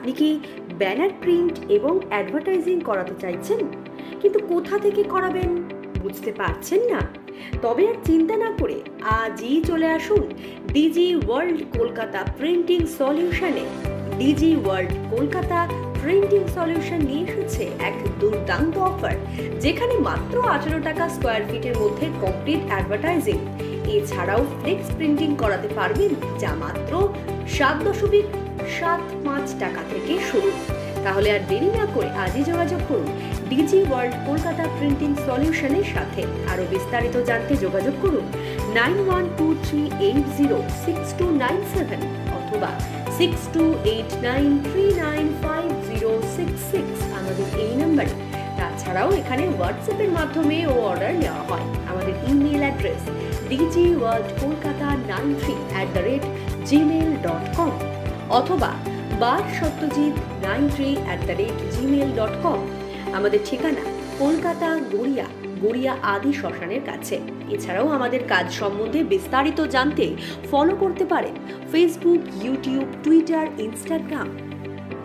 আপনি কি banner print এবং অ্যাডভার্টাইজিং করাতে চাইছেন, কিন্তু কোথা থেকে করাবেন বুঝতে পারছেন না? তবে আর চিন্তা না করে আজই চলে আসুন ডিজি ওয়ার্ল্ড কলকাতা প্রিন্টিং সলিউশনে। Digi World Kolkata printing solution নিয়ে এসেছে এক দুর্দান্ত অফার, যেখানে মাত্র 18 টাকা স্কোয়ার ফিটের মধ্যে কমপ্লিট অ্যাডভার্টাইজিং এছাড়াও ফ্লেক্স প্রিন্টিং করাতে পারবেন, যা মাত্র 7.75 টাকা থেকে শুরু। তাহলে আর দেরি না করে আজই যোগাযোগ করুন ডিজি ওয়ার্ল্ড কলকাতা প্রিন্টিং সলিউশনের সাথে। আরও বিস্তারিত জানতে যোগাযোগ করুন 9123806297 অথবা 6289395066 আমাদের এই নাম্বারে। তাছাড়াও এখানে হোয়াটসঅ্যাপের মাধ্যমে অর্ডার নেওয়া হয়। আমাদের ইমেল অ্যাড্রেস dgworldkolkata93@gmail.com অথবা barsatyajit93@gmail.com। আমাদের ঠিকানা কলকাতা গড়িয়া আদি শ্মশানের কাছে। এছাড়াও আমাদের কাজ সম্বন্ধে বিস্তারিত জানতে ফলো করতে পারেন ফেসবুক, ইউটিউব, টুইটার, ইনস্টাগ্রাম